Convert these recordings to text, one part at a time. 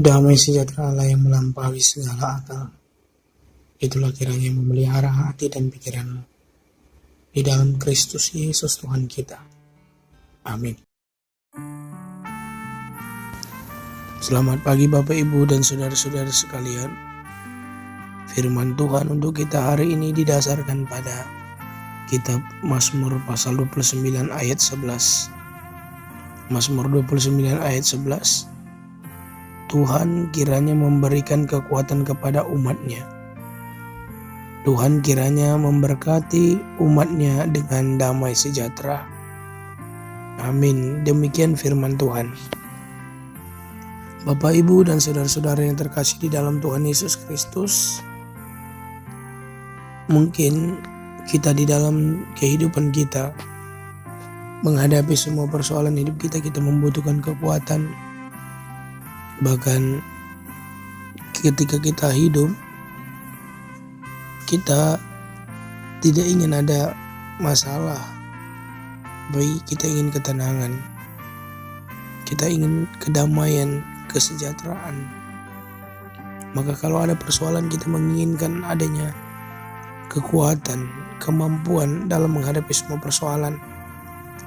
Damai sejahtera Allah yang melampaui segala akal, itulah kiranya yang memelihara hati dan pikiranmu di dalam Kristus Yesus Tuhan kita. Amin. Selamat pagi Bapak Ibu dan saudara-saudara sekalian. Firman Tuhan untuk kita hari ini didasarkan pada kitab Mazmur pasal 29 ayat 11. Mazmur 29 ayat 11. Tuhan kiranya memberikan kekuatan kepada umat-Nya. Tuhan kiranya memberkati umat-Nya dengan damai sejahtera. Amin. Demikian firman Tuhan. Bapak, Ibu, dan saudara-saudara yang terkasih di dalam Tuhan Yesus Kristus, mungkin kita di dalam kehidupan kita menghadapi semua persoalan hidup kita membutuhkan kekuatan. Bahkan ketika kita hidup, kita tidak ingin ada masalah, baik kita ingin ketenangan, kita ingin kedamaian, kesejahteraan. Maka kalau ada persoalan, kita menginginkan adanya kekuatan, kemampuan dalam menghadapi semua persoalan,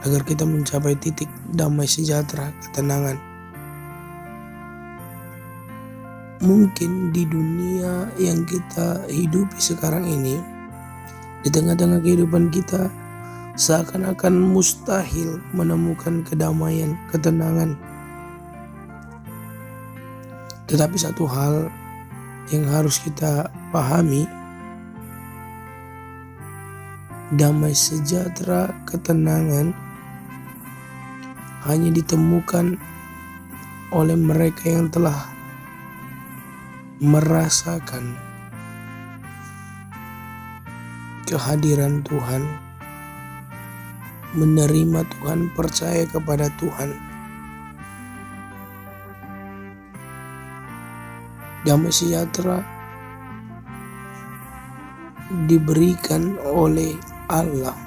agar kita mencapai titik damai sejahtera, ketenangan. Mungkin di dunia yang kita hidupi sekarang ini, di tengah-tengah kehidupan kita, seakan-akan mustahil menemukan kedamaian, ketenangan. Tetapi satu hal yang harus kita pahami, damai sejahtera, ketenangan hanya ditemukan oleh mereka yang telah merasakan kehadiran Tuhan, menerima Tuhan, percaya kepada Tuhan. Damai sejahtera diberikan oleh Allah.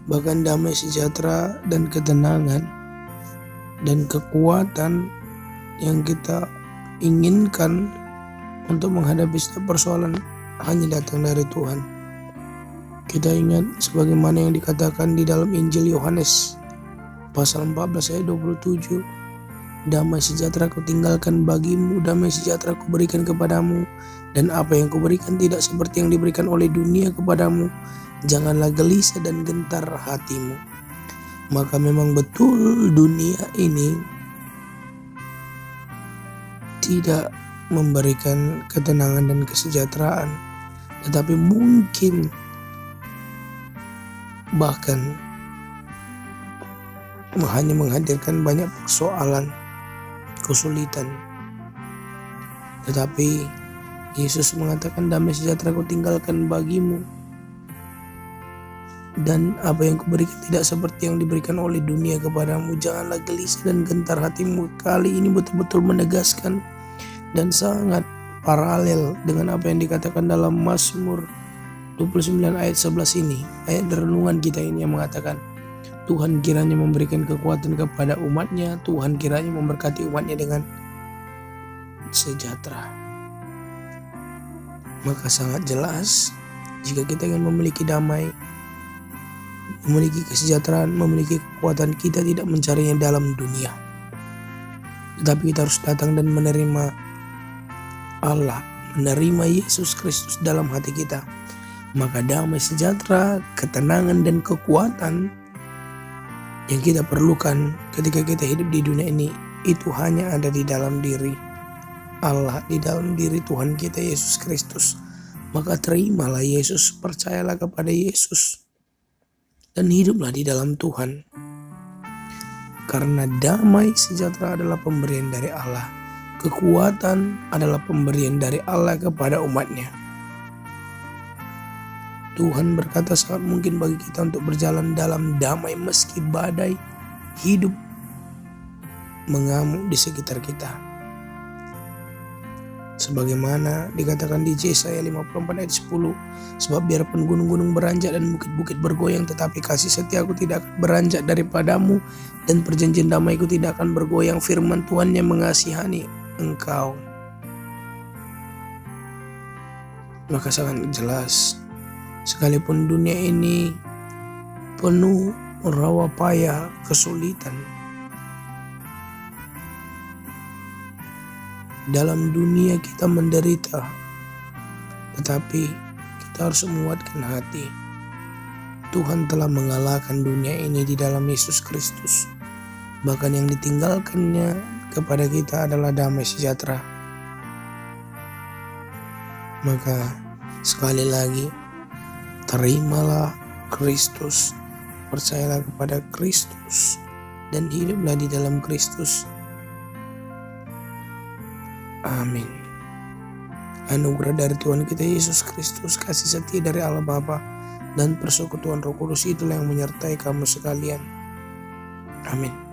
Bahkan damai sejahtera dan ketenangan dan kekuatan yang kita inginkan untuk menghadapi setiap persoalan hanya datang dari Tuhan. Kita ingat sebagaimana yang dikatakan di dalam Injil Yohanes pasal 14 ayat 27. Damai sejahtera ku tinggalkan bagimu, damai sejahtera ku berikan kepadamu, dan apa yang ku berikan tidak seperti yang diberikan oleh dunia kepadamu. Janganlah gelisah dan gentar hatimu. Maka memang betul dunia ini tidak memberikan ketenangan dan kesejahteraan, tetapi mungkin bahkan hanya menghadirkan banyak persoalan, kesulitan. Tetapi Yesus mengatakan, damai sejahtera ku tinggalkan bagimu, dan apa yang kuberikan tidak seperti yang diberikan oleh dunia kepadamu. Janganlah gelisah dan gentar hatimu. Kali ini betul-betul menegaskan dan sangat paralel dengan apa yang dikatakan dalam Mazmur 29 ayat 11 ini. Ayat renungan kita ini yang mengatakan, Tuhan kiranya memberikan kekuatan kepada umat-Nya, Tuhan kiranya memberkati umat-Nya dengan sejahtera. Maka sangat jelas, jika kita ingin memiliki damai, memiliki kesejahteraan, memiliki kekuatan, kita tidak mencarinya dalam dunia, tetapi kita harus datang dan menerima Allah, menerima Yesus Kristus dalam hati kita. Maka damai sejahtera, ketenangan, dan kekuatan yang kita perlukan ketika kita hidup di dunia ini, itu hanya ada di dalam diri Allah, di dalam diri Tuhan kita Yesus Kristus. Maka terimalah Yesus, percayalah kepada Yesus, dan hiduplah di dalam Tuhan. Karena damai sejahtera adalah pemberian dari Allah. Kekuatan adalah pemberian dari Allah kepada umat-Nya. Tuhan berkata sangat mungkin bagi kita untuk berjalan dalam damai meski badai hidup mengamuk di sekitar kita. Sebagaimana dikatakan di Yesaya 54 ayat 10, sebab biarpun gunung-gunung beranjak dan bukit-bukit bergoyang, tetapi kasih setiaku tidak akan beranjak daripadamu, dan perjanjian damaiku tidak akan bergoyang. Firman Tuhan yang mengasihani engkau. Maka sangat jelas, sekalipun dunia ini penuh rawa payah, kesulitan, dalam dunia kita menderita, tetapi kita harus menguatkan hati. Tuhan telah mengalahkan dunia ini di dalam Yesus Kristus. Bahkan yang ditinggalkannya kepada kita adalah damai sejahtera. Maka sekali lagi, terimalah Kristus, percayalah kepada Kristus, dan hiduplah di dalam Kristus. Amin. Anugerah dari Tuhan kita Yesus Kristus, kasih setia dari Allah Bapa, dan persekutuan Roh Kudus itulah yang menyertai kamu sekalian. Amin.